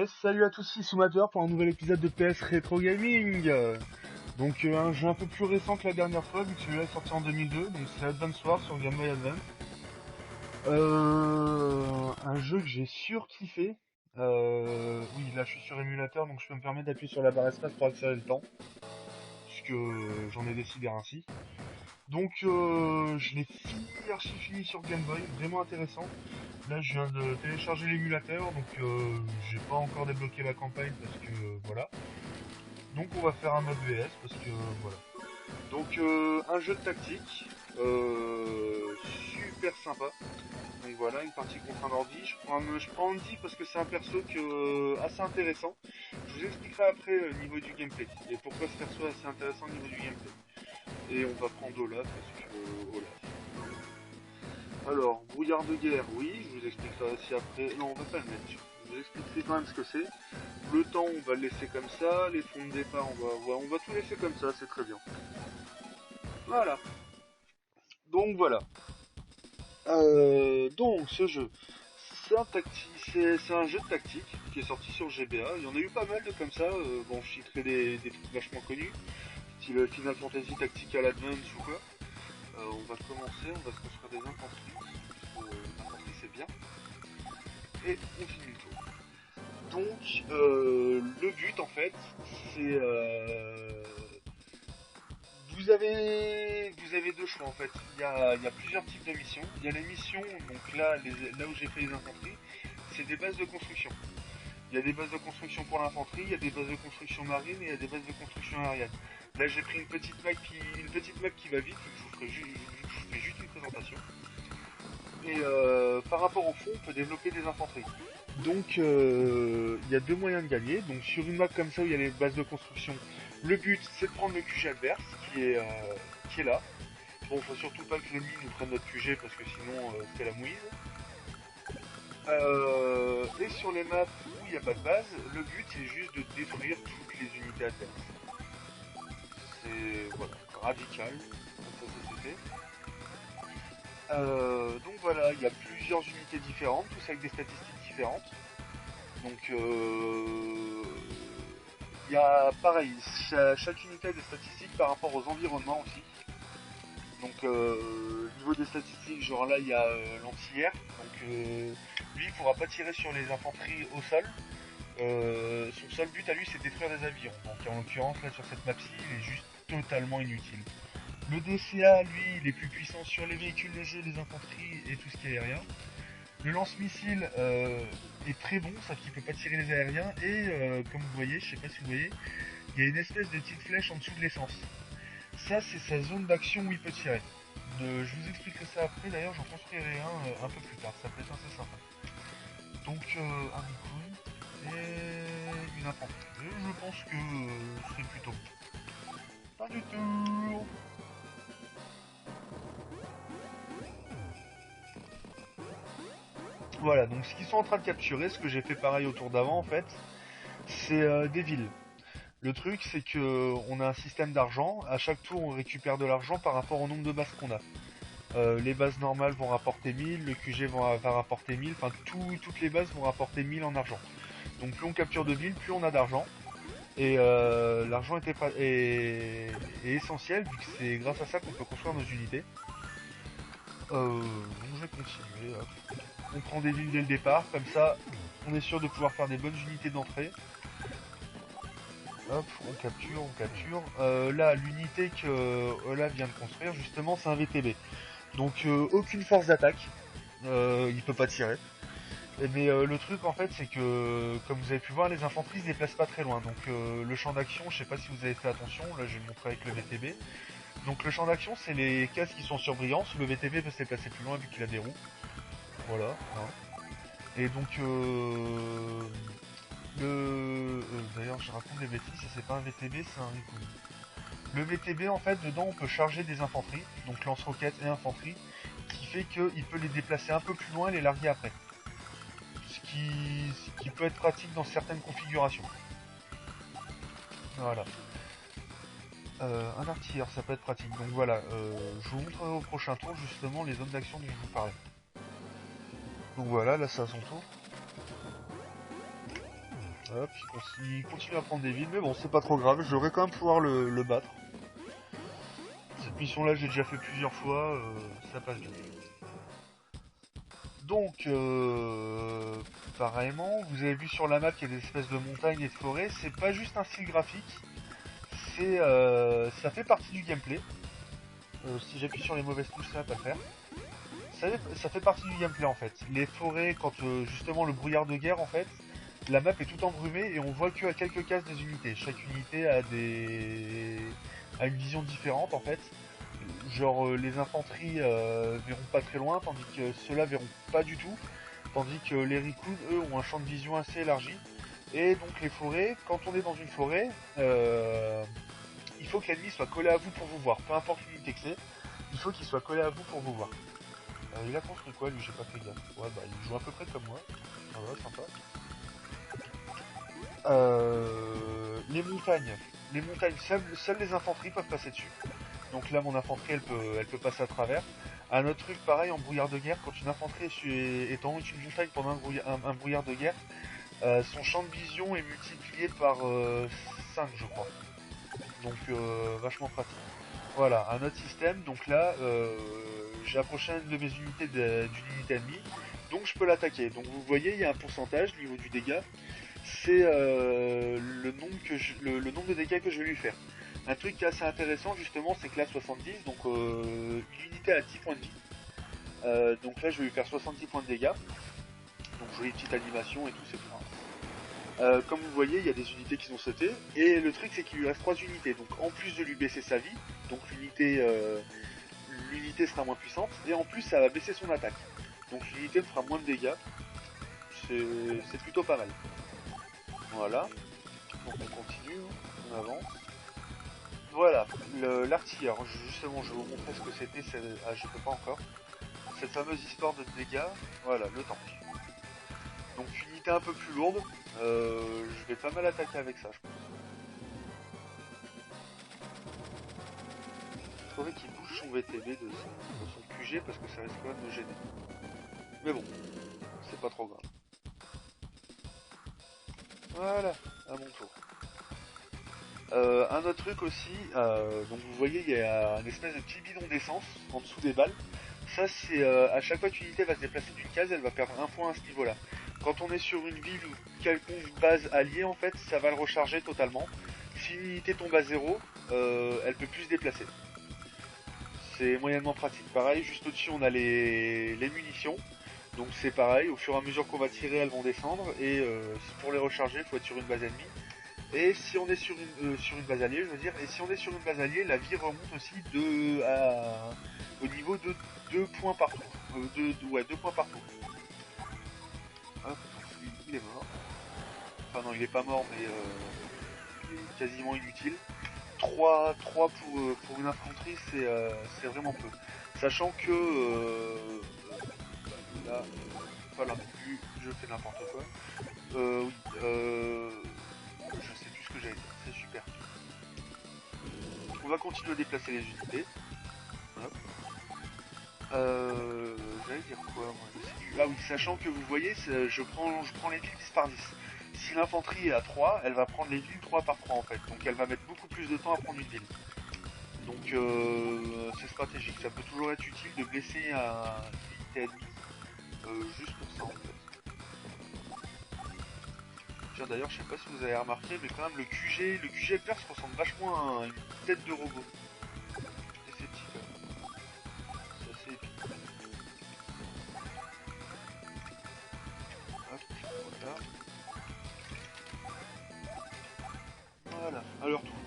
Yes, salut à tous, ici Soumateur pour un nouvel épisode de PS Retro Gaming. Donc un jeu un peu plus récent que la dernière fois, vu que celui-là est sorti en 2002, donc c'est Advance Wars sur Game Boy Advance. Un jeu que j'ai surkiffé. Oui, là je suis sur émulateur, donc je peux me permettre d'appuyer sur la barre espace pour accélérer le temps, puisque j'en ai décidé ainsi. Donc je l'ai archi fini sur Game Boy, vraiment intéressant. Là je viens de télécharger l'émulateur, donc j'ai pas encore débloqué la campagne parce que voilà. Donc on va faire un mode VS parce que voilà. Donc un jeu de tactique, super sympa. Donc voilà, une partie contre un ordi. Je prends Andy parce que c'est un perso assez intéressant. Je vous expliquerai après au niveau du gameplay et pourquoi ce perso est assez intéressant au niveau du gameplay. Et on va prendre Olaf parce que Olaf. Alors, brouillard de guerre, oui, je vous expliquerai aussi après. Non, on va pas le mettre. Je vous expliquerai quand même ce que c'est. Le temps, on va le laisser comme ça. Les fonds de départ, on va tout laisser comme ça, c'est très bien. Voilà. Donc voilà. Donc ce jeu, c'est un jeu de tactique qui est sorti sur GBA. Il y en a eu pas mal de comme ça. Bon, je citerai des trucs vachement connus, style Final Fantasy Tactical Advance ou quoi. On va commencer, on va se construire des infanteries. L'infanterie c'est bien. Et on finit le tour. Donc le but en fait, c'est vous avez deux choix en fait. Il y a plusieurs types de missions. Il y a les missions, donc là où j'ai fait les infanteries, c'est des bases de construction. Il y a des bases de construction pour l'infanterie, il y a des bases de construction marine et il y a des bases de construction aérienne. Là j'ai pris une petite map qui va vite, je vous fais juste une présentation. Et par rapport au fond, on peut développer des infanteries. Donc il y a deux moyens de gagner. Donc sur une map comme ça où il y a les bases de construction, le but c'est de prendre le QG adverse qui est là. Bon, faut surtout pas que l'ennemi nous prenne notre QG parce que sinon c'est la mouise. Et sur les maps où il n'y a pas de base, le but c'est juste de détruire toutes les unités adverses. C'est voilà, radical, comme ça c'est fait. Donc voilà, il y a plusieurs unités différentes, tous avec des statistiques différentes. Donc il y a pareil, chaque unité a des statistiques par rapport aux environnements aussi. Donc niveau des statistiques, genre là il y a l'anti-air, donc lui il pourra pas tirer sur les infanteries au sol. Son seul but à lui c'est de détruire des avions. Donc en l'occurrence là sur cette map-ci il est juste totalement inutile. Le DCA lui il est plus puissant sur les véhicules légers, les infanteries et tout ce qui est aérien. Le lance-missile est très bon, sauf qu'il peut pas tirer les aériens et comme vous voyez, je sais pas si vous voyez, il y a une espèce de petite flèche en dessous de l'essence. Ça c'est sa zone d'action où il peut tirer. Je vous expliquerai ça après, d'ailleurs j'en construirai un peu plus tard, ça peut être assez sympa. Donc un micro et une infanterie. Et je pense que c'est plutôt bon. Pas du tout. Voilà, donc ce qu'ils sont en train de capturer, ce que j'ai fait pareil au tour d'avant en fait, c'est des villes. Le truc c'est que on a un système d'argent, à chaque tour on récupère de l'argent par rapport au nombre de bases qu'on a. Les bases normales vont rapporter 1000, le QG va rapporter 1000, enfin toutes les bases vont rapporter 1000 en argent. Donc plus on capture de villes, plus on a d'argent. Et l'argent est essentiel vu que c'est grâce à ça qu'on peut construire nos unités. Donc je vais continuer. Hop. On prend des villes dès le départ, comme ça on est sûr de pouvoir faire des bonnes unités d'entrée. Hop, on capture, on capture. Là, l'unité que Olaf vient de construire, justement, c'est un VTB. Donc aucune force d'attaque, il peut pas tirer. Mais le truc en fait c'est que comme vous avez pu voir les infanteries se déplacent pas très loin. Donc le champ d'action, je sais pas si vous avez fait attention, là je vais le montrer avec le VTB. Donc le champ d'action c'est les cases qui sont sur brillance, le VTB peut se déplacer plus loin vu qu'il a des roues. Voilà. Hein. Et donc d'ailleurs je raconte des bêtises, ça c'est pas un VTB, c'est un Rikuni. Le VTB en fait dedans on peut charger des infanteries, donc lance-roquettes et infanterie, qui fait qu'il peut les déplacer un peu plus loin et les larguer après. Ce qui peut être pratique dans certaines configurations. Voilà. Un artilleur, ça peut être pratique. Donc voilà, je vous montrerai au prochain tour justement les zones d'action dont je vous parlais. Donc voilà, là c'est à son tour. Hop, il continue à prendre des villes, mais bon, c'est pas trop grave, je devrais quand même pouvoir le battre. Cette mission-là, j'ai déjà fait plusieurs fois, ça passe bien. Donc, pareillement, vous avez vu sur la map qu'il y a des espèces de montagnes et de forêts, c'est pas juste un style graphique, ça fait partie du gameplay. Si j'appuie sur les mauvaises touches, ça va pas le faire. Ça fait partie du gameplay en fait. Les forêts, quand justement le brouillard de guerre en fait, la map est tout embrumée et on voit que à quelques cases des unités. Chaque unité a une vision différente en fait. Genre les infanteries verront pas très loin, tandis que ceux-là verront pas du tout. Tandis que les Rikun, eux, ont un champ de vision assez élargi. Et donc les forêts, quand on est dans une forêt, il faut que l'ennemi soit collé à vous pour vous voir. Peu importe l'unité que c'est, il faut qu'il soit collé à vous pour vous voir. Il a construit quoi lui, j'ai pas fait gaffe. Ouais bah il joue à peu près comme moi. Ça va, sympa. Les montagnes. Les montagnes, seules les infanteries peuvent passer dessus. Donc là mon infanterie elle peut passer à travers. Un autre truc pareil en brouillard de guerre, quand une infanterie est en haut d'une montagne pendant un brouillard de guerre, son champ de vision est multiplié par 5 je crois. Donc vachement pratique. Voilà, un autre système, donc là j'ai approché une de mes unités d'une unité ennemie, donc je peux l'attaquer. Donc vous voyez il y a un pourcentage au niveau du dégât, c'est le nombre de dégâts que je vais lui faire. Un truc qui est assez intéressant justement c'est que là 70, donc l'unité a 10 points de vie. Donc là je vais lui faire 70 points de dégâts. Donc jolie petite animation et tout, c'est bien. Comme vous voyez, il y a des unités qui sont sautées. Et le truc c'est qu'il lui reste 3 unités. Donc en plus de lui baisser sa vie, donc l'unité sera moins puissante. Et en plus ça va baisser son attaque. Donc l'unité me fera moins de dégâts. C'est plutôt pas mal. Voilà. Donc on continue, on avance. Voilà, l'artilleur. Justement, je vais vous montrer ce que c'était. Ah, je peux pas encore. Cette fameuse histoire de dégâts. Voilà, le tank. Donc unité un peu plus lourde. Je vais pas mal attaquer avec ça, je pense. Il faudrait qu'il bouge son VTB de son QG parce que ça risque quand même de gêner. Mais bon, c'est pas trop grave. Voilà, à mon tour. Un autre truc aussi, donc vous voyez il y a une espèce de petit bidon d'essence en dessous des balles. Ça c'est à chaque fois qu'une unité va se déplacer d'une case, elle va perdre un point à ce niveau là. Quand on est sur une ville ou quelconque base alliée en fait, ça va le recharger totalement. Si une unité tombe à 0, elle peut plus se déplacer. C'est moyennement pratique. Pareil, juste au-dessus on a les munitions. Donc c'est pareil, au fur et à mesure qu'on va tirer, elles vont descendre. Et pour les recharger, il faut être sur une base ennemie. Et si on est sur une base alliée, je veux dire, et si on est sur une base alliée, la vie remonte aussi au niveau de 2 points par tour. Ouais, 2 points par tour. Hop, il est mort. Enfin non, il est pas mort, mais il est quasiment inutile. 3 pour une infanterie, c'est vraiment peu. Sachant que là, pas là non plus, je fais n'importe quoi. Oui, je sais plus ce que j'allais dire, c'est super. On va continuer à déplacer les unités. Hop. J'allais dire quoi moi, je sais plus. Ah oui, sachant que vous voyez, je prends les villes 10 par 10. Si l'infanterie est à 3, elle va prendre les villes 3 par 3 en fait. Donc elle va mettre beaucoup plus de temps à prendre une ville. Donc c'est stratégique. Ça peut toujours être utile de blesser une unité ennemie. Juste pour ça en fait. Tiens d'ailleurs, je sais pas si vous avez remarqué, mais quand même le QG perse ressemble vachement à une tête de robot. C'est petit quand même. C'est assez épique. Hop, voilà. Voilà, à leur tour.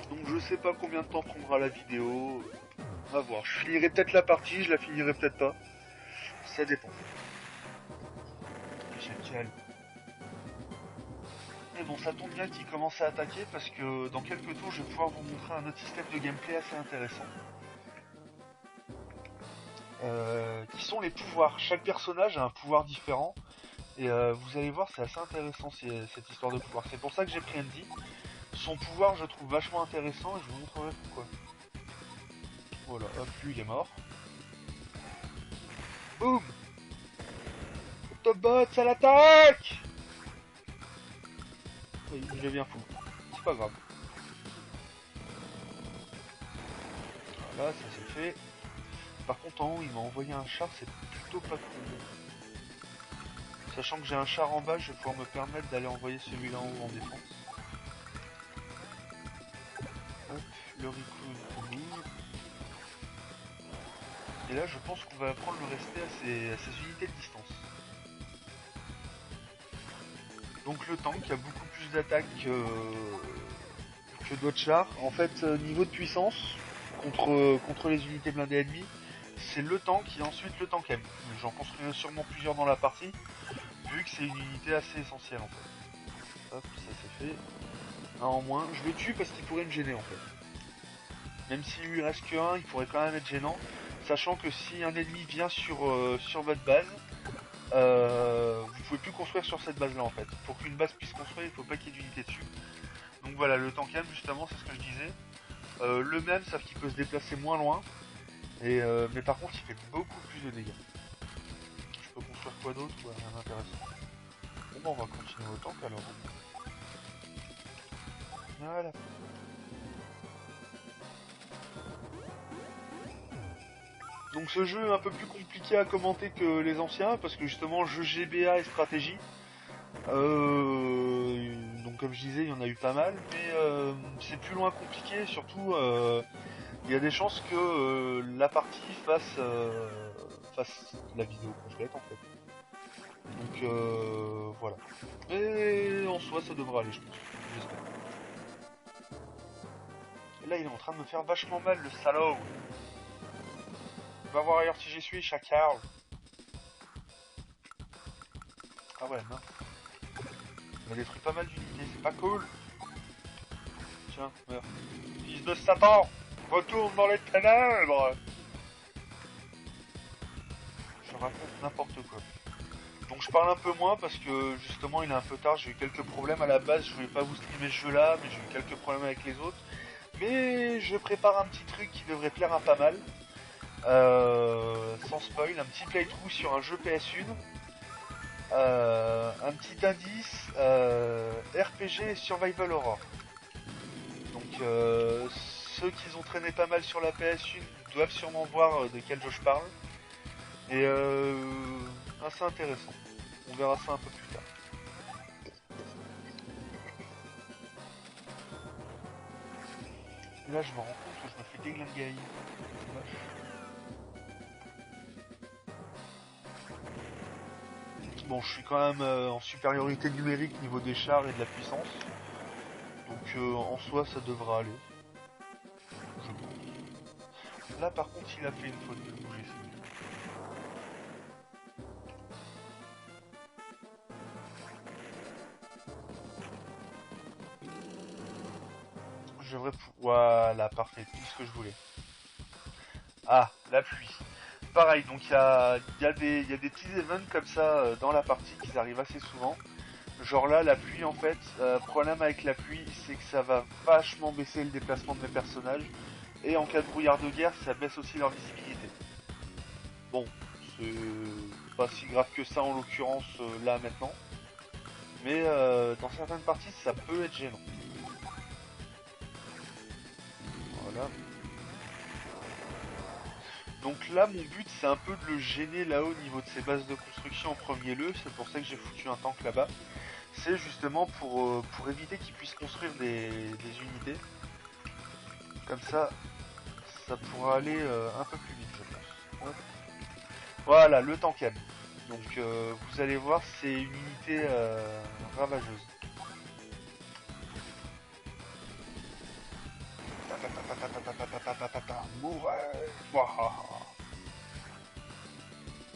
Donc je sais pas combien de temps prendra la vidéo. À voir. Je finirai peut-être la partie, je la finirai peut-être pas. Ça dépend. Génial. Mais bon, ça tombe bien qu'il commence à attaquer parce que dans quelques tours, je vais pouvoir vous montrer un autre système de gameplay assez intéressant. Qui sont les pouvoirs. Chaque personnage a un pouvoir différent. Et vous allez voir, c'est assez intéressant cette histoire de pouvoir. C'est pour ça que j'ai pris Andy. Son pouvoir, je trouve vachement intéressant et je vous montrerai pourquoi. Voilà, hop, lui il est mort. Boum. Autobot, ça l'attaque. Oui, il devient fou. C'est pas grave. Voilà, ça c'est fait. Par contre, en haut, il m'a envoyé un char, c'est plutôt pas cool. Sachant que j'ai un char en bas, je vais pouvoir me permettre d'aller envoyer celui-là en haut en défense. Hop, le recruit bouge. Et là, je pense qu'on va apprendre le respect à ses unités de distance. Donc le tank a beaucoup plus d'attaque que d'autres chars. En fait, niveau de puissance, contre les unités blindées ennemies, c'est le tank et ensuite le tank M. J'en construirai sûrement plusieurs dans la partie, vu que c'est une unité assez essentielle en fait. Hop, ça c'est fait. Un en moins. Je le tue parce qu'il pourrait me gêner en fait. Même s'il lui reste que un, il pourrait quand même être gênant. Sachant que si un ennemi vient sur votre base, vous pouvez plus construire sur cette base là en fait. Pour qu'une base puisse construire, il faut pas qu'il y ait d'unité dessus. Donc voilà, le tank M justement, c'est ce que je disais. Le même, sauf qu'il peut se déplacer moins loin. Mais par contre, il fait beaucoup plus de dégâts. Je peux construire quoi d'autre? Ouais, rien d'intéressant. Bon, bah, on va continuer au tank alors. Voilà. Donc ce jeu est un peu plus compliqué à commenter que les anciens, parce que justement, jeu GBA et stratégie. Donc comme je disais, il y en a eu pas mal, mais c'est plus loin compliqué, surtout il y a des chances que la partie fasse la vidéo complète en fait. Donc voilà. Et en soi ça devrait aller je pense. J'espère. Et là il est en train de me faire vachement mal le salaud. Va voir ailleurs si j'y suis, chacal. Ah ouais non. Il a détruit pas mal d'unités, c'est pas cool. Tiens, meurs. Fils de Satan, retourne dans les ténèbres. Je raconte n'importe quoi. Donc je parle un peu moins parce que justement il est un peu tard, j'ai eu quelques problèmes à la base, je voulais pas vous streamer ce jeu là, mais j'ai eu quelques problèmes avec les autres. Mais je prépare un petit truc qui devrait plaire à pas mal. Sans spoil, un petit playthrough sur un jeu PS1. Un petit indice, RPG et Survival Horror. Donc ceux qui ont traîné pas mal sur la PS1 doivent sûrement voir de quel jeu je parle. Et assez intéressant. On verra ça un peu plus tard. Et là je me rends compte que je me fais déglinguer. Bon, je suis quand même en supériorité numérique niveau des chars et de la puissance. Donc en soi ça devra aller. Je pense. Là par contre il a fait une faute de bouger. Je devrais... Voilà, parfait, tout ce que je voulais. Ah, la pluie. Pareil, donc il y a des petits events comme ça dans la partie qui arrivent assez souvent. Genre là, la pluie en fait, problème avec la pluie, c'est que ça va vachement baisser le déplacement de mes personnages. Et en cas de brouillard de guerre, ça baisse aussi leur visibilité. Bon, c'est pas si grave que ça en l'occurrence là maintenant. Mais dans certaines parties, ça peut être gênant. Voilà. Donc là, mon but, c'est un peu de le gêner là-haut au niveau de ses bases de construction en premier lieu. C'est pour ça que j'ai foutu un tank là-bas. C'est justement pour éviter qu'il puisse construire des unités. Comme ça pourra aller un peu plus vite, je pense. Ouais. Voilà, le tank M. Donc vous allez voir, c'est une unité ravageuse.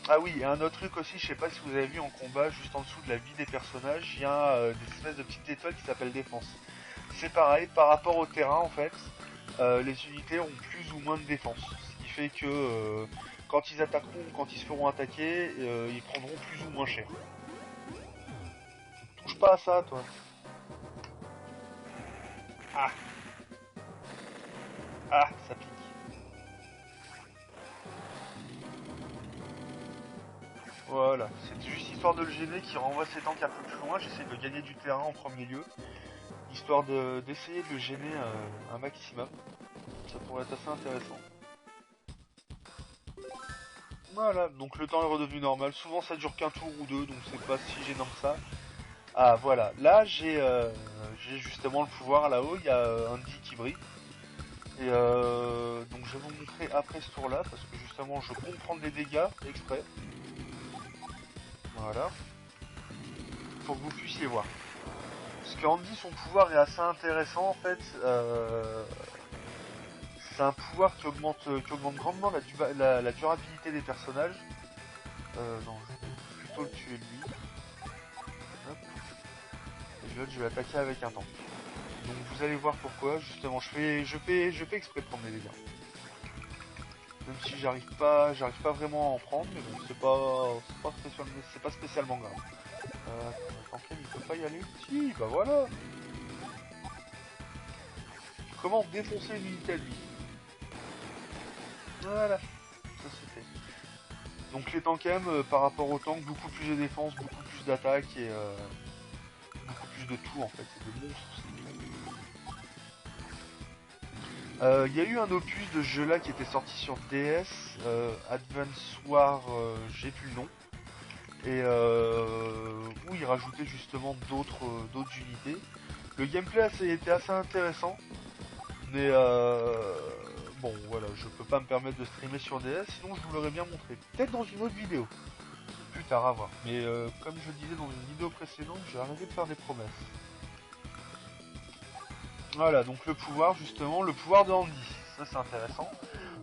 Ah oui, et un autre truc aussi, je sais pas si vous avez vu en combat, juste en dessous de la vie des personnages, il y a des espèces de petites étoiles qui s'appellent défense. C'est pareil, par rapport au terrain en fait, les unités ont plus ou moins de défense. Ce qui fait que quand ils attaqueront ou quand ils se feront attaquer, ils prendront plus ou moins cher. Touche pas à ça toi. Ah, ah, ça pique. Voilà, c'est juste histoire de le gêner qui renvoie ses tanks un peu plus loin. J'essaie de gagner du terrain en premier lieu, histoire d'essayer de le gêner un maximum. Ça pourrait être assez intéressant. Voilà, donc le temps est redevenu normal. Souvent ça dure qu'un tour ou deux, donc c'est pas si gênant que ça. Ah voilà, là j'ai justement le pouvoir là-haut, il y a un dit qui brille. Et donc je vais vous montrer après ce tour là, parce que justement je compte prendre des dégâts exprès. Voilà, pour que vous puissiez voir. Parce que Andy, son pouvoir est assez intéressant en fait. C'est un pouvoir qui augmente grandement la durabilité des personnages. Non, je vais plutôt le tuer lui. Hop. Et l'autre, je vais attaquer avec un tank. Donc vous allez voir pourquoi. Justement, je fais exprès de prendre des dégâts. Même si j'arrive pas vraiment à en prendre, mais bon, c'est pas spécialement grave. Tanken, il peut pas y aller. Si, bah voilà. Comment défoncer une unité à lui. Voilà, ça c'est fait. Donc les tankem, par rapport aux tanks, beaucoup plus de défense, beaucoup plus d'attaque et beaucoup plus de tout en fait. C'est des monstres. Il y a eu un opus de ce jeu là qui était sorti sur DS, Advance War, j'ai plus le nom, et où il rajoutait justement d'autres unités. Le gameplay était assez intéressant, mais bon voilà, je peux pas me permettre de streamer sur DS, sinon je vous l'aurais bien montré. Peut-être dans une autre vidéo, plus tard à voir. Mais comme je le disais dans une vidéo précédente, j'ai arrêté de faire des promesses. Voilà, donc le pouvoir justement, le pouvoir de Andy, ça c'est intéressant.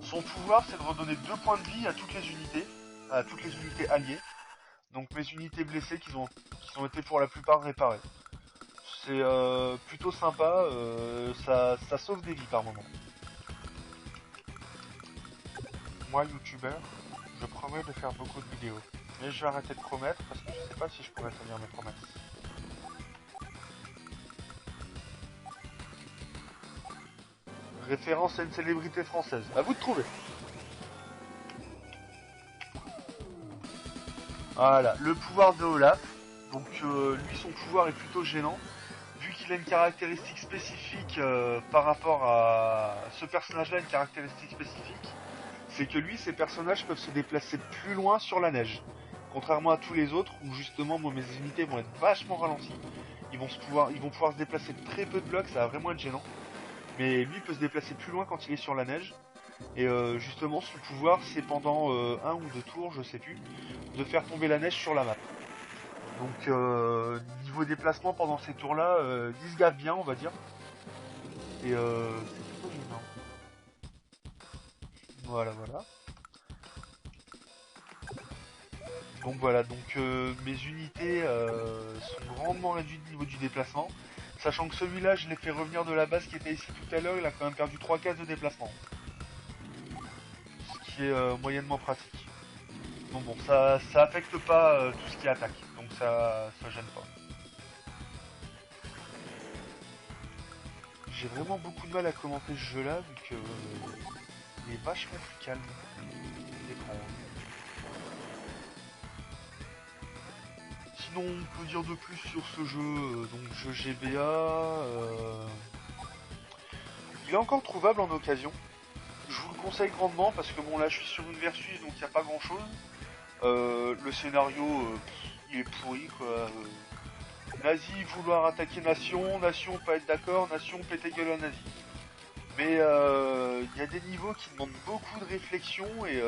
Son pouvoir c'est de redonner 2 points de vie à toutes les unités alliées. Donc mes unités blessées qui ont été pour la plupart réparées. C'est plutôt sympa, ça sauve des vies par moment. Moi, youtubeur, je promets de faire beaucoup de vidéos. Mais je vais arrêter de promettre parce que je sais pas si je pourrais tenir mes promesses. Référence à une célébrité française. À vous de trouver. Voilà, le pouvoir de Olaf. Donc lui, son pouvoir est plutôt gênant. Vu qu'il a une caractéristique spécifique par rapport à ce personnage-là, une caractéristique spécifique, c'est que lui, ses personnages peuvent se déplacer plus loin sur la neige. Contrairement à tous les autres, où justement, moi, mes unités vont être vachement ralenties. Ils vont pouvoir se déplacer de très peu de blocs, ça va vraiment être gênant. Mais lui peut se déplacer plus loin quand il est sur la neige. Et justement, son pouvoir, c'est pendant un ou deux tours, je sais plus, de faire tomber la neige sur la map. Donc, niveau déplacement pendant ces tours-là, il se gaffe bien, on va dire. Et c'est plutôt gênant. Voilà, voilà. Donc voilà, donc mes unités sont grandement réduites au niveau du déplacement. Sachant que celui-là, je l'ai fait revenir de la base qui était ici tout à l'heure, il a quand même perdu 3 cases de déplacement. Ce qui est moyennement pratique. Donc bon, ça affecte pas tout ce qui attaque, donc ça gêne pas. J'ai vraiment beaucoup de mal à commenter ce jeu-là, vu que il est vachement plus calme. Étrange. Sinon, on peut dire de plus sur ce jeu, donc jeu GBA. Il est encore trouvable en occasion. Je vous le conseille grandement parce que bon là je suis sur une versus donc il n'y a pas grand chose. Le scénario il est pourri quoi. Nazi vouloir attaquer nation, nation pas être d'accord, nation péter gueule à nazi. Mais il y a des niveaux qui demandent beaucoup de réflexion et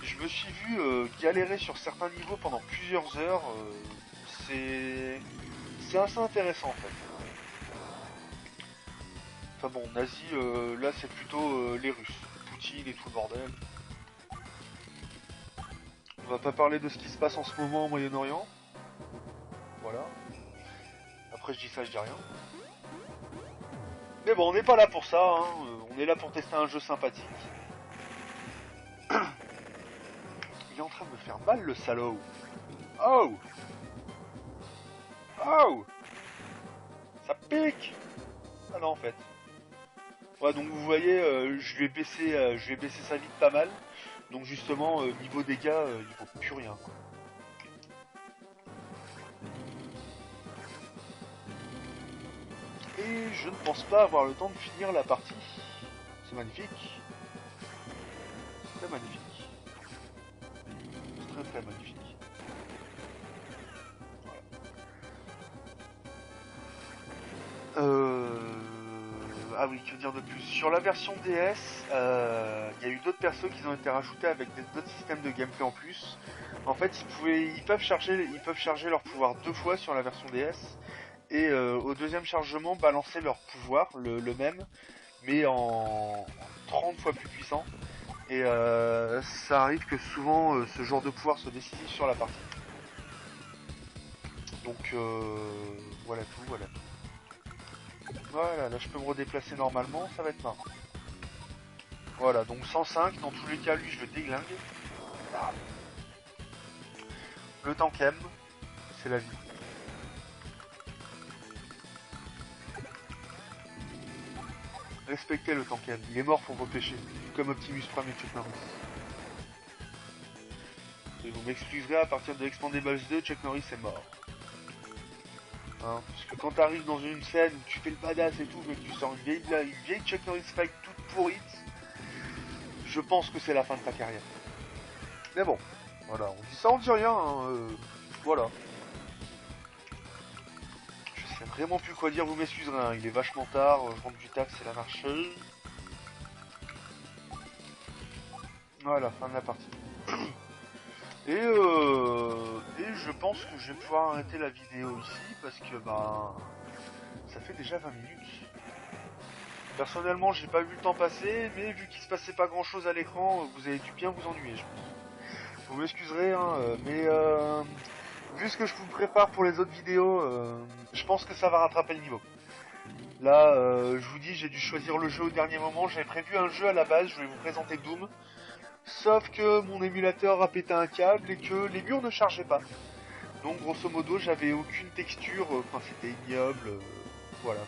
je me suis vu galérer sur certains niveaux pendant plusieurs heures. C'est assez intéressant en fait. Enfin bon, nazi, là c'est plutôt les Russes. Poutine et tout le bordel. On va pas parler de ce qui se passe en ce moment au Moyen-Orient. Voilà. Après je dis ça, je dis rien. Mais bon, on n'est pas là pour ça, hein. On est là pour tester un jeu sympathique. Il est en train de me faire mal le salaud. Oh. Oh. Ça pique. Ah non en fait. Ouais, donc vous voyez, je lui ai baissé sa vie de pas mal. Donc justement, niveau dégâts, il vaut plus rien, quoi. Et je ne pense pas avoir le temps de finir la partie. C'est magnifique. C'est magnifique. C'est très très magnifique. Ah oui, que dire de plus? Sur la version DS, il y a eu d'autres persos qui ont été rajoutés avec d'autres systèmes de gameplay en plus. En fait, ils peuvent charger leur pouvoir 2 fois sur la version DS. Et au deuxième chargement, balancer leur pouvoir, le même, mais en 30 fois plus puissant. Et ça arrive que souvent ce genre de pouvoir soit décisif sur la partie. Donc voilà tout, voilà tout. Voilà, là je peux me redéplacer normalement, ça va être marrant. Voilà, donc 105, dans tous les cas, lui je le déglingue. Le tankem, c'est la vie. Respectez le tankem, il est mort pour vos péchés, comme Optimus Prime et Chuck Norris. Et vous m'excuserez, à partir de Expandables 2, Chuck Norris est mort. Hein, parce que quand t'arrives dans une scène où tu fais le badass et tout, mais que tu sors une vieille Chuck Norris fight toute pourrite, je pense que c'est la fin de ta carrière. Mais bon, voilà, on dit ça, on dit rien, hein, voilà. Je sais vraiment plus quoi dire, vous m'excuserez, hein, il est vachement tard, je rentre du taf, c'est la marcheuse. Voilà, fin de la partie. Et je pense que je vais pouvoir arrêter la vidéo ici, parce que, ça fait déjà 20 minutes. Personnellement, j'ai pas vu le temps passer, mais vu qu'il se passait pas grand chose à l'écran, vous avez dû bien vous ennuyer, je pense. Vous m'excuserez, hein, mais vu ce que je vous prépare pour les autres vidéos, je pense que ça va rattraper le niveau. Là, je vous dis, j'ai dû choisir le jeu au dernier moment. J'avais prévu un jeu à la base, je voulais vous présenter Doom. Sauf que mon émulateur a pété un câble et que les murs ne chargeaient pas. Donc grosso modo, j'avais aucune texture, enfin c'était ignoble, voilà.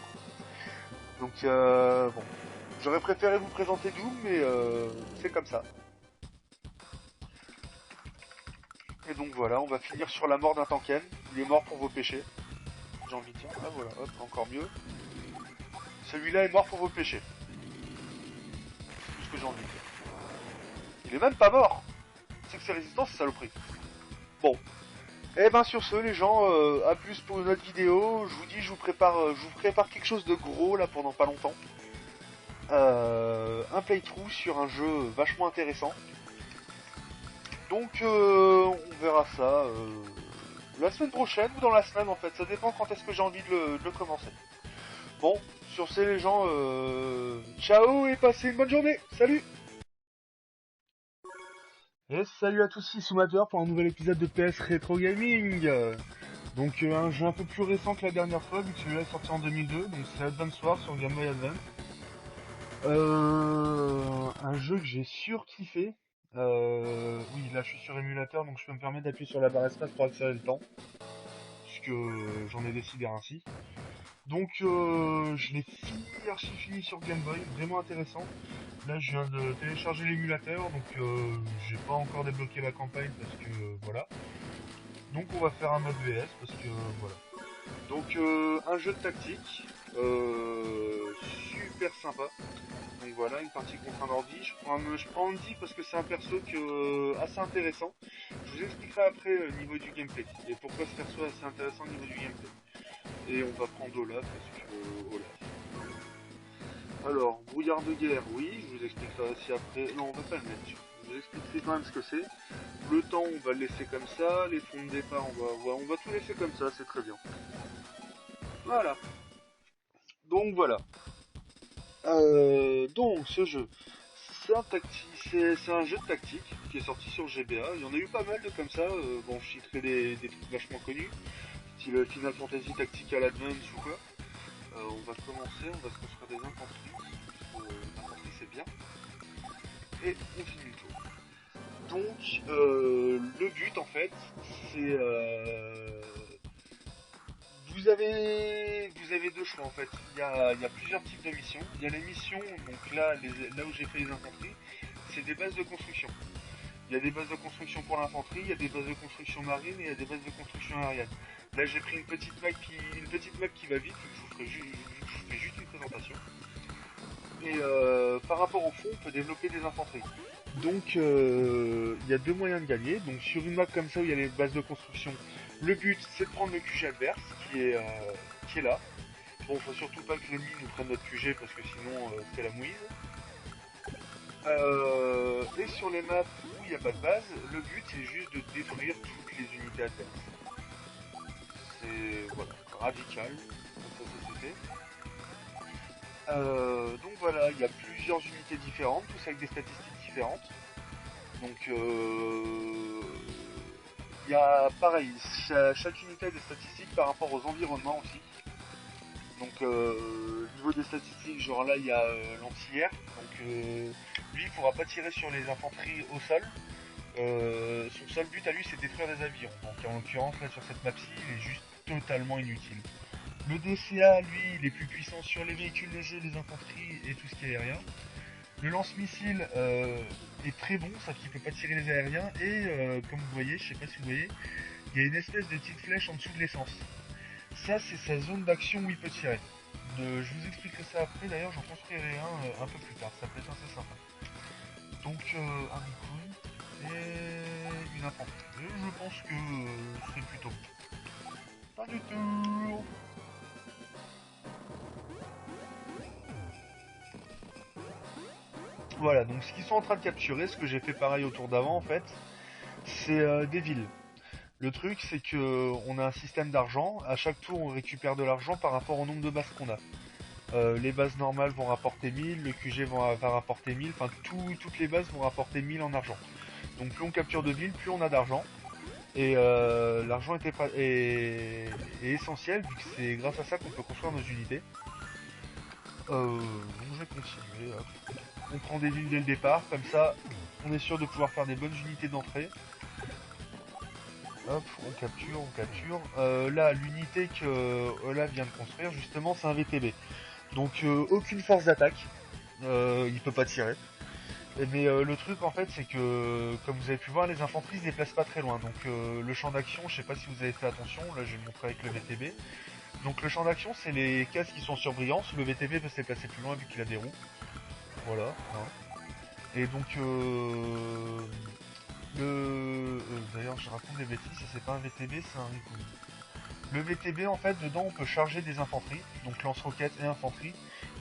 Donc bon, j'aurais préféré vous présenter Doom, mais c'est comme ça. Et donc voilà, on va finir sur la mort d'un Tanken. Il est mort pour vos péchés. J'ai envie de dire, ah voilà, hop, encore mieux. Celui-là est mort pour vos péchés. C'est tout ce que j'ai envie de dire. Il est même pas mort. C'est que c'est résistant, c'est saloperie. Bon. Et ben sur ce, les gens, à plus pour une autre vidéo. Je vous dis, je vous prépare quelque chose de gros là pendant pas longtemps. Un playthrough sur un jeu vachement intéressant. Donc on verra ça la semaine prochaine ou dans la semaine en fait. Ça dépend quand est-ce que j'ai envie de le commencer. Bon, sur ce les gens, ciao et passez une bonne journée. Salut! Et salut à tous, ici Soumateur pour un nouvel épisode de PS Retro Gaming. Donc un jeu un peu plus récent que la dernière fois, vu que celui-là est sorti en 2002, donc c'est Advance Wars sur Game Boy Advance. Un jeu que j'ai surkiffé. Oui, là je suis sur émulateur, donc je peux me permettre d'appuyer sur la barre espace pour accélérer le temps, puisque j'en ai décidé ainsi. Donc je l'ai archi fini sur Game Boy, vraiment intéressant. Là je viens de télécharger l'émulateur, donc j'ai pas encore débloqué la campagne parce que voilà. Donc on va faire un mode VS parce que voilà. Donc un jeu de tactique, super sympa. Donc voilà, une partie contre un ordi. Je prends Andy parce que c'est un perso assez intéressant. Je vous expliquerai après au niveau du gameplay et pourquoi ce perso est assez intéressant au niveau du gameplay. Et on va prendre Olaf parce que Olaf. Alors, brouillard de guerre, oui, je vous expliquerai aussi après. Non, on va pas le mettre. Je vous expliquerai quand même ce que c'est. Le temps, on va le laisser comme ça. Les fonds de départ, on va tout laisser comme ça, c'est très bien. Voilà. Donc voilà. Donc ce jeu, c'est un jeu de tactique qui est sorti sur GBA. Il y en a eu pas mal de comme ça. Bon, je citerai des trucs vachement connus, style Final Fantasy Tactical Advance ou quoi. On va commencer, on va se construire des infanteries. L'infanterie c'est bien. Et on finit le tour. Donc le but en fait, c'est vous avez deux choix en fait. Il y a plusieurs types de missions. Il y a les missions, donc là où j'ai fait les infanteries, c'est des bases de construction. Il y a des bases de construction pour l'infanterie, il y a des bases de construction marine et il y a des bases de construction aérienne. Là j'ai pris une petite map qui va vite, je vous ferai juste une présentation. Et par rapport au fond, on peut développer des infanteries. Donc il y a deux moyens de gagner. Donc sur une map comme ça où il y a les bases de construction, le but c'est de prendre le QG adverse qui est là. Bon, faut surtout pas que l'ennemi nous prenne notre QG parce que sinon c'est la mouise. Et sur les maps où il n'y a pas de base, le but c'est juste de détruire toutes les unités adverses. C'est voilà, radical, comme ça c'est fait. Donc voilà, il y a plusieurs unités différentes, tous avec des statistiques différentes. Donc il y a pareil, chaque unité a des statistiques par rapport aux environnements aussi. Donc niveau des statistiques, genre là il y a l'anti-air, donc lui il pourra pas tirer sur les infanteries au sol. Son seul but à lui c'est de détruire des avions. Donc en l'occurrence là sur cette map-ci il est juste totalement inutile. Le DCA lui il est plus puissant sur les véhicules légers, les infanteries et tout ce qui est aérien. Le lance-missile est très bon, sauf qu'il peut pas tirer les aériens et comme vous voyez, je sais pas si vous voyez, il y a une espèce de petite flèche en dessous de l'essence. Ça c'est sa zone d'action où il peut tirer. Je vous expliquerai ça après, d'ailleurs j'en construirai un peu plus tard, ça peut être assez sympa. Donc un icône et une infanterie. Et je pense que c'est plutôt bon. Pas du tout. Voilà, donc ce qu'ils sont en train de capturer, ce que j'ai fait pareil au tour d'avant en fait, c'est des villes. Le truc c'est que on a un système d'argent, à chaque tour on récupère de l'argent par rapport au nombre de bases qu'on a. Les bases normales vont rapporter 1000, le QG va rapporter 1000, enfin toutes les bases vont rapporter 1000 en argent. Donc plus on capture de villes, plus on a d'argent. Et l'argent est essentiel vu que c'est grâce à ça qu'on peut construire nos unités. Donc je vais continuer. Hop. On prend des villes dès le départ, comme ça on est sûr de pouvoir faire des bonnes unités d'entrée. Hop, on capture. Là, l'unité que Olaf vient de construire, justement, c'est un VTB. Donc aucune force d'attaque, il peut pas tirer. Mais le truc en fait c'est que comme vous avez pu voir les infanteries se déplacent pas très loin. Donc le champ d'action, je sais pas si vous avez fait attention, là je vais le montrer avec le VTB. Donc le champ d'action c'est les cases qui sont sur brillance, le VTB peut se déplacer plus loin vu qu'il a des roues. Voilà. Hein. Et donc d'ailleurs je raconte des bêtises, ça c'est pas un VTB, c'est un Rikun. Le VTB en fait dedans on peut charger des infanteries, donc lance-roquettes et infanterie,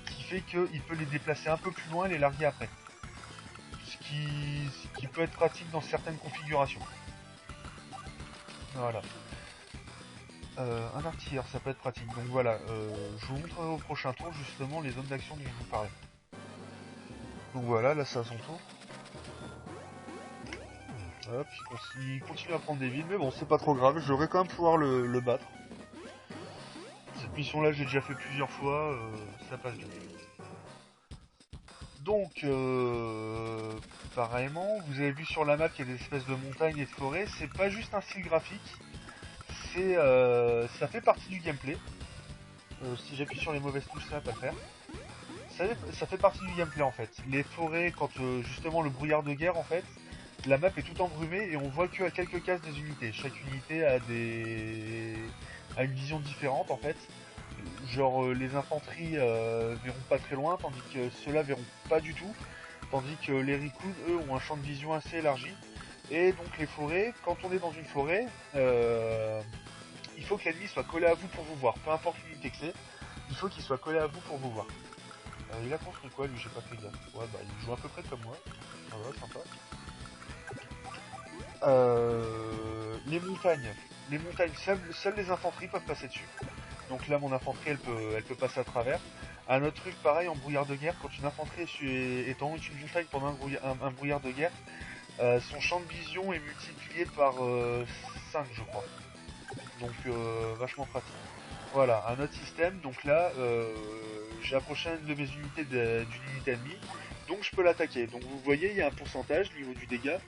qui fait qu'il peut les déplacer un peu plus loin et les larguer après. Ce qui peut être pratique dans certaines configurations. Voilà. Un artilleur, ça peut être pratique. Donc voilà, je vous montrerai au prochain tour justement les zones d'action dont je vous parlais. Donc voilà, là c'est à son tour. Hop, il continue à prendre des villes, mais bon, c'est pas trop grave, je devrais quand même pouvoir le battre. Cette mission là j'ai déjà fait plusieurs fois, ça passe bien. Donc, pareillement, vous avez vu sur la map qu'il y a des espèces de montagnes et de forêts, c'est pas juste un style graphique, ça fait partie du gameplay. Si j'appuie sur les mauvaises touches, ça va pas le faire. Ça fait partie du gameplay en fait. Les forêts, quand justement le brouillard de guerre en fait, la map est tout embrumée et on voit que à quelques cases des unités. Chaque unité a une vision différente en fait. Genre les infanteries verront pas très loin, tandis que ceux-là verront pas du tout. Tandis que les Rikun, eux, ont un champ de vision assez élargi. Et donc les forêts, quand on est dans une forêt, il faut que l'ennemi soit collé à vous pour vous voir. Peu importe l'unité que c'est, il faut qu'il soit collé à vous pour vous voir. Il a construit quoi lui, j'ai pas fait gaffe. Ouais bah il joue à peu près comme moi. Ah ouais, sympa. Les montagnes. Les montagnes, seules les infanteries peuvent passer dessus. Donc là mon infanterie elle peut passer à travers. Un autre truc pareil en brouillard de guerre, quand une infanterie est en haut d'une montagne pendant un brouillard de guerre, son champ de vision est multiplié par 5 je crois. Donc vachement pratique. Voilà, un autre système, donc là j'ai approché une de mes unités d'une unité ennemie, donc je peux l'attaquer. Donc vous voyez il y a un pourcentage au niveau du dégât,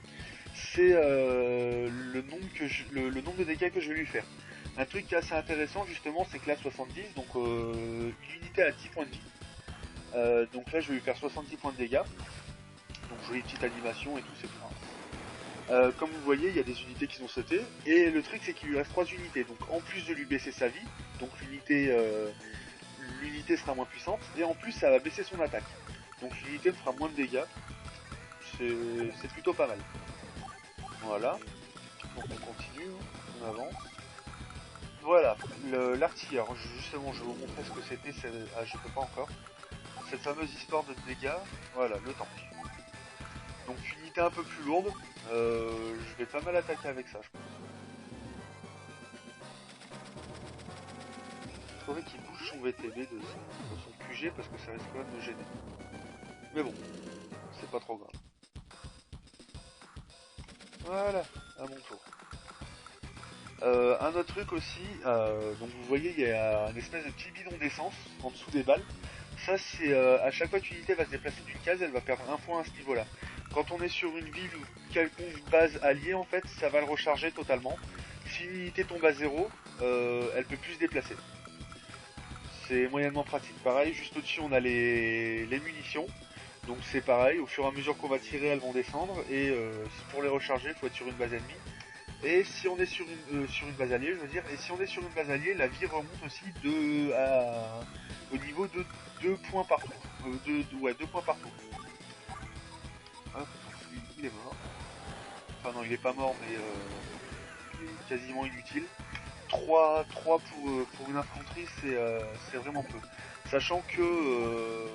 c'est le nombre de dégâts que je vais lui faire. Un truc qui est assez intéressant justement c'est que là 70, donc l'unité a 10 points de vie. Donc là je vais lui faire 70 points de dégâts. Donc jolie petite animation et tout, c'est bien. Comme vous voyez, il y a des unités qui sont sautées, et le truc c'est qu'il lui reste 3 unités, donc en plus de lui baisser sa vie, donc l'unité sera moins puissante, et en plus ça va baisser son attaque. Donc l'unité fera moins de dégâts, c'est plutôt pas mal. Voilà, donc on continue, on avance. Voilà, l'artilleur, justement je vais vous montrer ce que c'était, je peux pas encore. Cette fameuse histoire de dégâts, voilà, le tank. Donc unité un peu plus lourde, je vais pas mal attaquer avec ça je pense. Il faudrait qu'il bouge son VTB de son QG parce que ça risque quand même de gêner. Mais bon, c'est pas trop grave. Voilà, à mon tour. Un autre truc aussi, donc vous voyez il y a une espèce de petit bidon d'essence en dessous des balles. Ça c'est à chaque fois qu'une unité va se déplacer d'une case, elle va perdre un point à ce niveau là. Quand on est sur une ville ou quelconque base alliée en fait, ça va le recharger totalement. Si une unité tombe à 0, elle peut plus se déplacer. C'est moyennement pratique. Pareil, juste au-dessus on a les munitions. Donc c'est pareil, au fur et à mesure qu'on va tirer, elles vont descendre. Et pour les recharger, il faut être sur une base ennemie. Et si on est sur une base alliée, je veux dire, et si on est sur une base alliée, la vie remonte aussi au niveau de 2 points par tour. Ouais, 2 points par tour. Hop, il est mort. Enfin non, il est pas mort, mais il est quasiment inutile. 3 pour une infanterie, c'est vraiment peu. Sachant que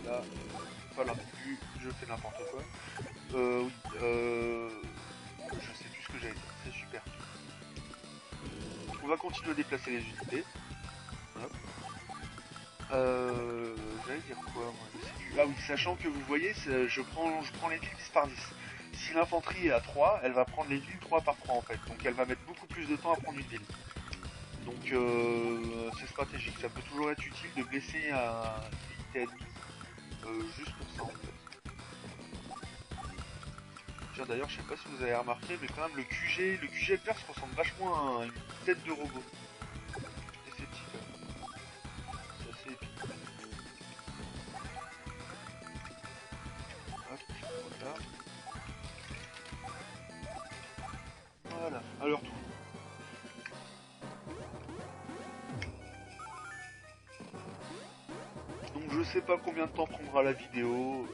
là, pas là non plus, je fais n'importe quoi. Oui, je sais plus ce que j'allais dire, c'est super. On va continuer à déplacer les unités. Hop. J'allais dire quoi moi, je sais plus. Ah oui, sachant que vous voyez, je prends les villes 10 par 10. Si l'infanterie est à 3, elle va prendre les villes 3 par 3 en fait. Donc elle va mettre beaucoup plus de temps à prendre une ville. Donc c'est stratégique. Ça peut toujours être utile de blesser une unité ennemie. Juste pour ça en fait. Tiens d'ailleurs, je sais pas si vous avez remarqué, mais quand même le QG perse ressemble vachement à une tête de robot. Et c'est petit quand même. C'est assez épique. Hop, voilà. Voilà, à leur tour. Donc je sais pas combien de temps prendra la vidéo.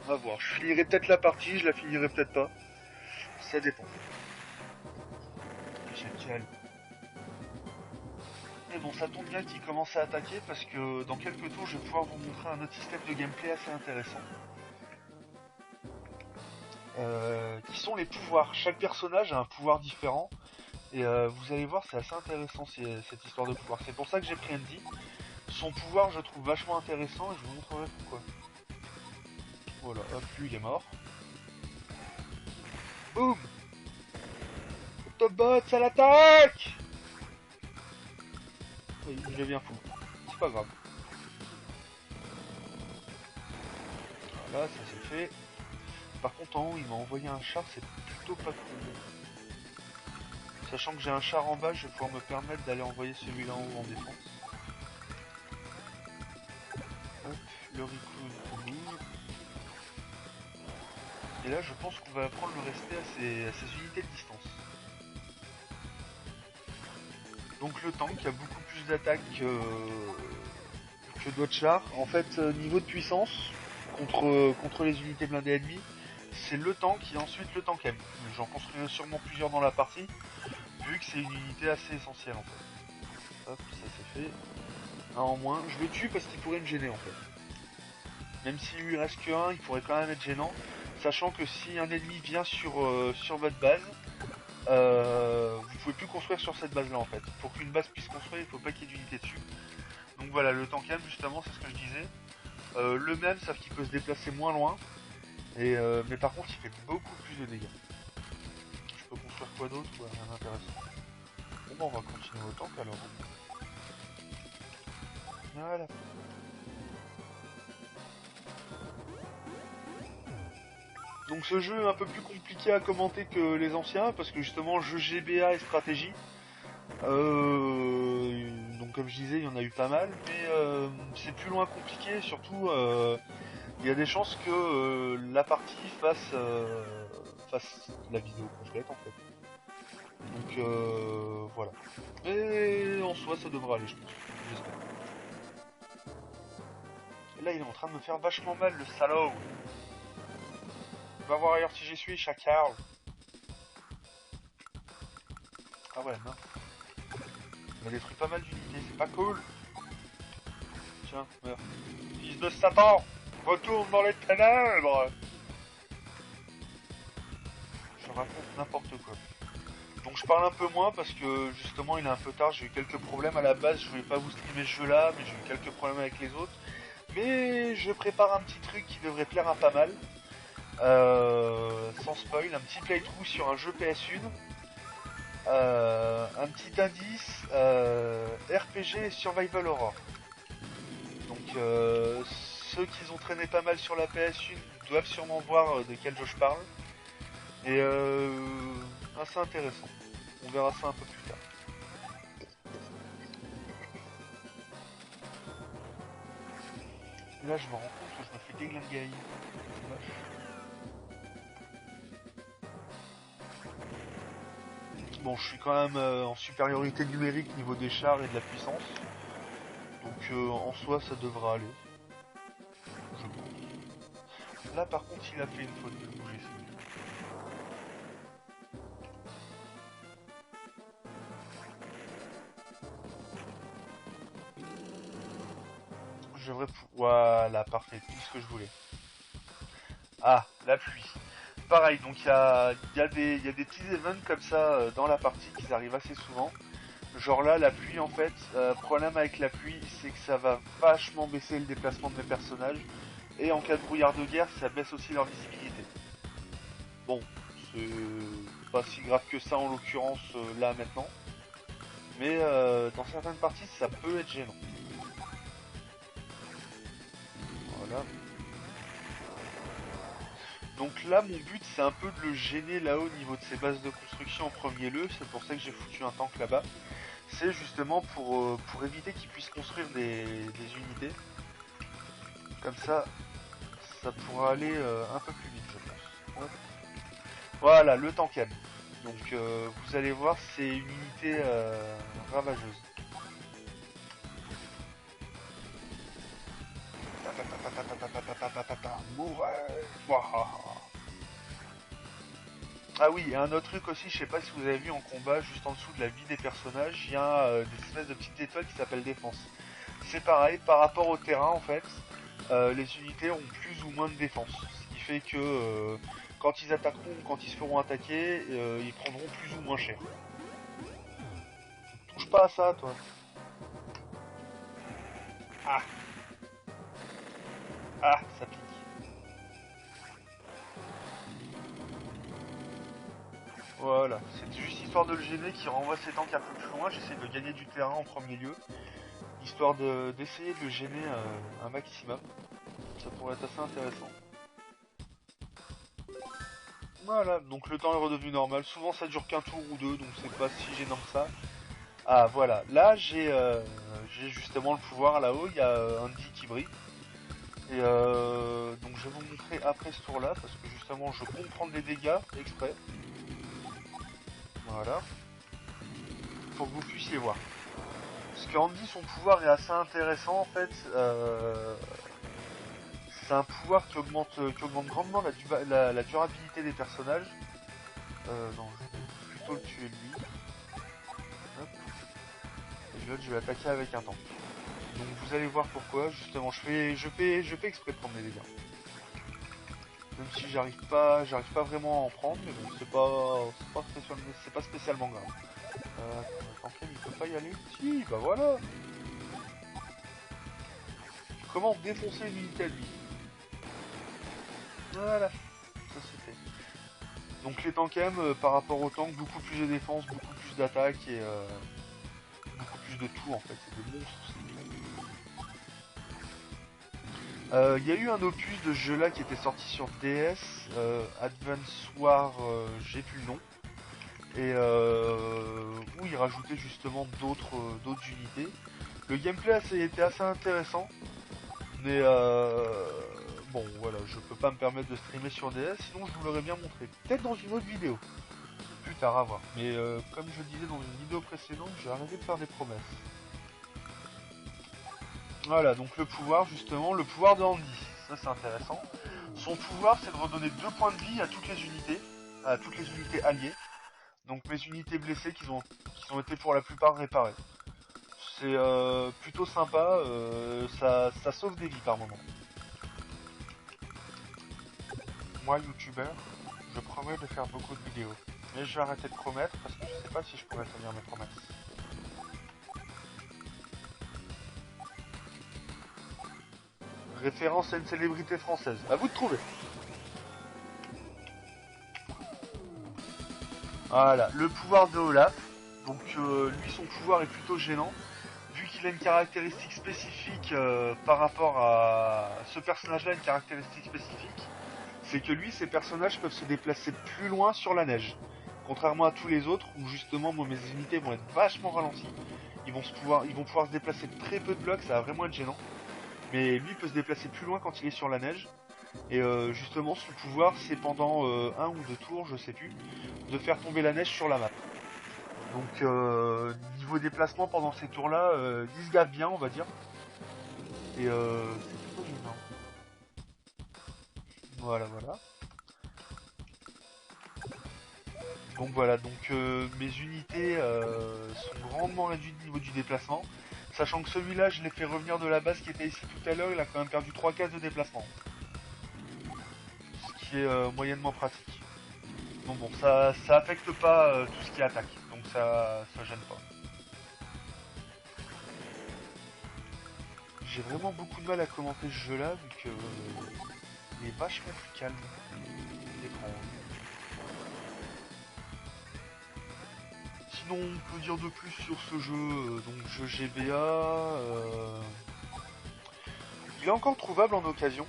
On va voir, je finirai peut-être la partie, je la finirai peut-être pas. Ça dépend. J'ai calme. Mais bon, ça tombe bien qu'il commence à attaquer parce que dans quelques tours, je vais pouvoir vous montrer un autre système de gameplay assez intéressant. Qui sont les pouvoirs. Chaque personnage a un pouvoir différent. Et vous allez voir, c'est assez intéressant cette histoire de pouvoir. C'est pour ça que j'ai pris Andy. Son pouvoir, je trouve vachement intéressant et je vous montrerai pourquoi. Voilà, hop, lui il est mort. Boum! Autobot, ça l'attaque! Il devient fou. C'est pas grave. Voilà, ça c'est fait. Par contre, en haut, il m'a envoyé un char, c'est plutôt pas cool. Sachant que j'ai un char en bas, je vais pouvoir me permettre d'aller envoyer celui-là en haut en défense. Hop, le recruit bouge. Et là, je pense qu'on va apprendre le respect à ses unités de distance. Donc le tank a beaucoup plus d'attaque que d'autres chars. En fait, niveau de puissance, contre les unités blindées ennemies, c'est le tank et ensuite le tank M. J'en construirai sûrement plusieurs dans la partie, vu que c'est une unité assez essentielle en fait. Hop, ça c'est fait. Un en moins. Je le tue parce qu'il pourrait me gêner en fait. Même s'il lui reste que un, il pourrait quand même être gênant. Sachant que si un ennemi vient sur votre base, vous pouvez plus construire sur cette base là en fait. Pour qu'une base puisse construire, il faut pas qu'il y ait d'unité dessus. Donc voilà, le tank M justement, c'est ce que je disais. Le même, sauf qu'il peut se déplacer moins loin. Mais par contre, il fait beaucoup plus de dégâts. Je peux construire quoi d'autre? Ouais, rien d'intéressant. Bon bah on va continuer au tank alors. Voilà. Donc ce jeu est un peu plus compliqué à commenter que les anciens, parce que justement jeu GBA et stratégie. Donc comme je disais, il y en a eu pas mal, mais c'est plus loin compliqué, surtout il y a des chances que la partie fasse la vidéo complète en fait. Donc voilà. Et en soi ça devrait aller je pense. J'espère. Et là il est en train de me faire vachement mal le salaud. Va voir ailleurs si j'y suis, chacal. Ah ouais, non. Il m'a détruit pas mal d'unités, c'est pas cool. Tiens, meurs. Fils de Satan, retourne dans les ténèbres. Je raconte n'importe quoi. Donc je parle un peu moins parce que justement il est un peu tard, j'ai eu quelques problèmes à la base, je voulais pas vous streamer ce jeu là, mais j'ai eu quelques problèmes avec les autres. Mais je prépare un petit truc qui devrait plaire à pas mal. Sans spoil, un petit playthrough sur un jeu PS1. Un petit indice, RPG et Survival Horror. Donc ceux qui ont traîné pas mal sur la PS1 doivent sûrement voir de quel jeu je parle. Et assez intéressant. On verra ça un peu plus tard. Et là je me rends compte que je me fais déglinguer. Bon, je suis quand même en supériorité numérique niveau des chars et de la puissance. Donc en soi ça devra aller. Je pense. Là par contre il a fait une faute de bouger. Je devrais... Voilà, parfait, tout ce que je voulais. Ah, la pluie. Pareil, donc il y a des petits events comme ça dans la partie qui arrivent assez souvent. Genre là, la pluie en fait, problème avec la pluie, c'est que ça va vachement baisser le déplacement de mes personnages. Et en cas de brouillard de guerre, ça baisse aussi leur visibilité. Bon, c'est pas si grave que ça en l'occurrence là maintenant. Mais dans certaines parties, ça peut être gênant. Voilà. Donc là, mon but, c'est un peu de le gêner là-haut au niveau de ses bases de construction en premier lieu. C'est pour ça que j'ai foutu un tank là-bas. C'est justement pour éviter qu'il puisse construire des unités. Comme ça, ça pourra aller un peu plus vite, je pense. Hop. Voilà, le tank M. Donc vous allez voir, c'est une unité ravageuse. Ah oui, et un autre truc aussi, je sais pas si vous avez vu en combat, juste en dessous de la vie des personnages, il y a des espèces de petites étoiles qui s'appellent défense. C'est pareil, par rapport au terrain en fait, les unités ont plus ou moins de défense. Ce qui fait que quand ils attaqueront ou quand ils se feront attaquer, ils prendront plus ou moins cher. Touche pas à ça toi. Ah, ah, ça pique. Voilà, c'est juste histoire de le gêner qui renvoie ses tanks un peu plus loin. J'essaie de gagner du terrain en premier lieu, histoire d'essayer de le gêner un maximum. Ça pourrait être assez intéressant. Voilà, donc le temps est redevenu normal. Souvent ça dure qu'un tour ou deux, donc c'est pas si gênant que ça. Ah voilà, là j'ai justement le pouvoir là-haut, il y a un dit qui brille. Et donc je vais vous montrer après ce tour là, parce que justement je compte prendre des dégâts exprès. Voilà. Pour que vous puissiez voir. Parce qu'Andy, son pouvoir est assez intéressant en fait. C'est un pouvoir qui augmente grandement la durabilité des personnages. Non, je vais plutôt le tuer lui. Hop. Et l'autre, je vais attaquer avec un tank. Donc vous allez voir pourquoi. Justement, je fais exprès de prendre des dégâts. Même si j'arrive pas vraiment à en prendre, mais bon, c'est pas spécialement grave. Tank, il peut pas y aller. Si, bah voilà. Comment défoncer une unité à lui. Voilà, ça c'est fait. Donc les tanks M par rapport aux tanks, beaucoup plus de défense, beaucoup plus d'attaque et beaucoup plus de tout en fait, c'est des monstres. Il y a eu un opus de ce jeu là qui était sorti sur DS, Advance War, j'ai plus le nom, et où il rajoutait justement d'autres unités. Le gameplay était assez intéressant, mais Bon, voilà, je peux pas me permettre de streamer sur DS, sinon je vous l'aurais bien montré. Peut-être dans une autre vidéo. Plus tard à voir. Mais comme je disais dans une vidéo précédente, j'ai arrêté de faire des promesses. Voilà, donc le pouvoir, justement, le pouvoir de Andy. Ça, c'est intéressant. Son pouvoir, c'est de redonner 2 points de vie à toutes les unités alliées. Donc mes unités blessées qui ont été pour la plupart réparées. C'est plutôt sympa, ça sauve des vies par moment. Moi, youtubeur, je promets de faire beaucoup de vidéos. Mais je vais arrêter de promettre parce que je sais pas si je pourrais tenir mes promesses. Référence à une célébrité française. À vous de trouver. Voilà, le pouvoir de Olaf. Donc lui, son pouvoir est plutôt gênant. Vu qu'il a une caractéristique spécifique par rapport à ce personnage-là, une caractéristique spécifique, c'est que lui, ses personnages peuvent se déplacer plus loin sur la neige. Contrairement à tous les autres, où justement moi, mes unités vont être vachement ralenties. Ils vont pouvoir se déplacer de très peu de blocs, ça va vraiment être gênant. Mais lui peut se déplacer plus loin quand il est sur la neige. Et justement, son pouvoir, c'est pendant un ou deux tours, je sais plus, de faire tomber la neige sur la map. Donc niveau déplacement pendant ces tours-là, il se gaffe bien, on va dire. Et c'est plutôt gênant. Voilà, voilà. Donc voilà, donc mes unités sont grandement réduites au niveau du déplacement. Sachant que celui-là, je l'ai fait revenir de la base qui était ici tout à l'heure, il a quand même perdu 3 cases de déplacement. Ce qui est moyennement pratique. Donc bon, ça affecte pas tout ce qui attaque, donc ça gêne pas. J'ai vraiment beaucoup de mal à commenter ce jeu-là, vu que il est vachement plus calme. L'écran. Sinon, on peut dire de plus sur ce jeu, donc jeu GBA. Il est encore trouvable en occasion.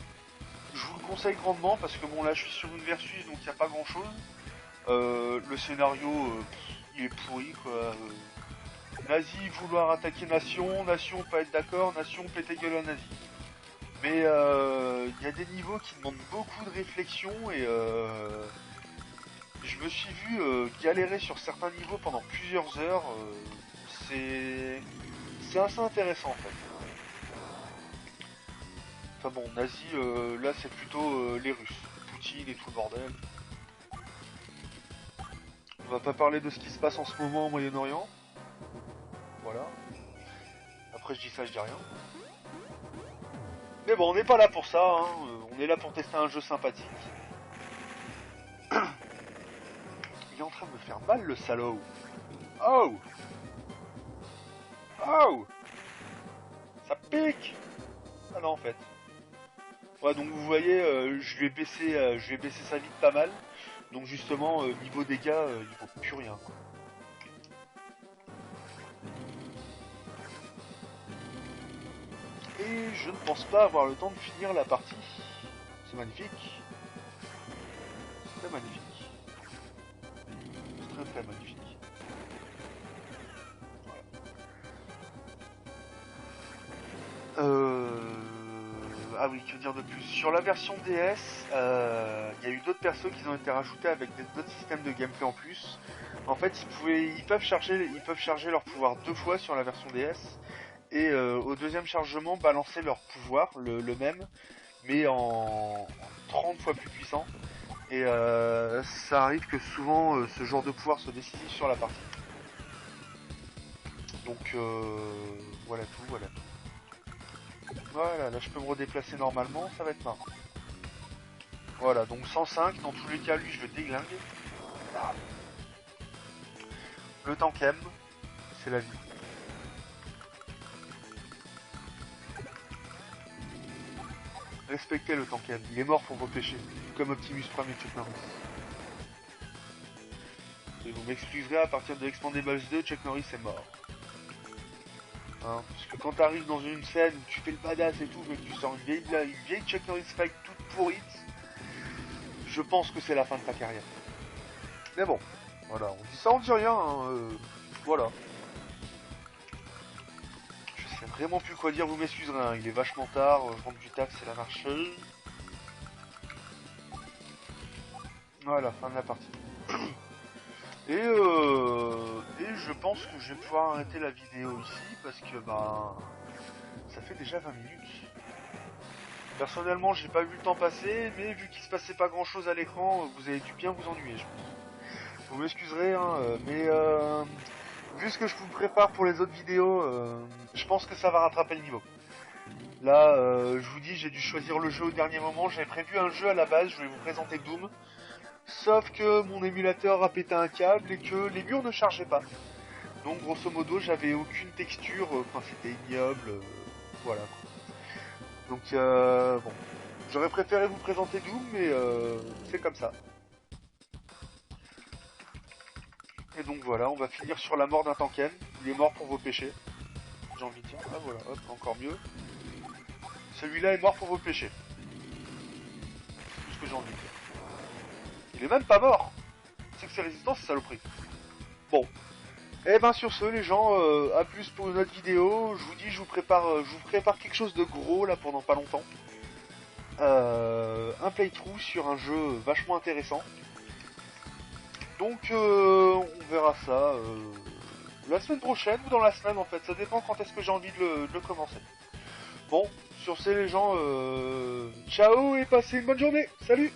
Je vous le conseille grandement parce que bon là je suis sur une Versus donc il n'y a pas grand chose. Le scénario il est pourri quoi. Nazi vouloir attaquer nation, nation pas être d'accord, nation péter gueule à nazi. Mais il y a des niveaux qui demandent beaucoup de réflexion et je me suis vu galérer sur certains niveaux pendant plusieurs heures. C'est assez intéressant en fait. Enfin bon, nazi, là c'est plutôt les Russes. Poutine et tout le bordel. On va pas parler de ce qui se passe en ce moment au Moyen-Orient. Voilà. Après je dis ça, je dis rien. Mais bon, on n'est pas là pour ça, hein. On est là pour tester un jeu sympathique. Il est en train de me faire mal le salaud. Oh. Oh. Ça pique. Ah non en fait. Ouais, donc vous voyez, je vais baisser sa vie de pas mal. Donc justement, niveau dégâts, il vaut plus rien. Et je ne pense pas avoir le temps de finir la partie. C'est magnifique. C'est magnifique. C'est très très magnifique. Ah oui, que dire de plus? Sur la version DS, il y a eu d'autres persos qui ont été rajoutés avec d'autres systèmes de gameplay en plus. En fait, ils peuvent charger leur pouvoir 2 fois sur la version DS. Et au deuxième chargement, balancer leur pouvoir, le même, mais en 30 fois plus puissant. Et ça arrive que souvent ce genre de pouvoir soit décisif sur la partie. Donc voilà tout, voilà tout. Voilà, là je peux me redéplacer normalement, ça va être marrant. Voilà, donc 105, dans tous les cas, lui je le déglingue. Le tank M, c'est la vie. Respectez le tank M, il est mort pour vos péchés, comme Optimus Prime et Chuck Norris. Et vous m'excuserez, à partir de Expandables 2, Chuck Norris est mort. Hein, parce que quand t'arrives dans une scène où tu fais le badass et tout, mais que tu sors une vieille Chuck Norris fight toute pourrite, je pense que c'est la fin de ta carrière. Mais bon, voilà, on dit ça, on dit rien, hein, voilà. Je sais vraiment plus quoi dire, vous m'excuserez, hein, il est vachement tard, je rentre du taf, c'est la marche. Voilà, fin de la partie. Et je pense que je vais pouvoir arrêter la vidéo ici parce que bah ça fait déjà 20 minutes. Personnellement, j'ai pas vu le temps passer, mais vu qu'il se passait pas grand chose à l'écran, vous avez dû bien vous ennuyer, je pense. Vous m'excuserez, hein, mais vu ce que je vous prépare pour les autres vidéos, je pense que ça va rattraper le niveau. Là, je vous dis, j'ai dû choisir le jeu au dernier moment. J'avais prévu un jeu à la base, je vais vous présenter Doom. Sauf que mon émulateur a pété un câble et que les murs ne chargeaient pas. Donc grosso modo, j'avais aucune texture, enfin c'était ignoble, voilà. Donc bon, j'aurais préféré vous présenter Doom, mais c'est comme ça. Et donc voilà, on va finir sur la mort d'un Tanken. Il est mort pour vos péchés. J'ai envie de dire, ah voilà, hop, encore mieux. Celui-là est mort pour vos péchés. C'est tout ce que j'ai envie de dire. Il est même pas mort. C'est que c'est résistant, c'est saloperie. Bon. Et ben sur ce les gens, à plus pour une autre vidéo. Je vous dis, je vous prépare quelque chose de gros là pendant pas longtemps. Un playthrough sur un jeu vachement intéressant. Donc on verra ça la semaine prochaine ou dans la semaine en fait. Ça dépend quand est-ce que j'ai envie de le commencer. Bon, sur ces les gens, ciao et passez une bonne journée. Salut!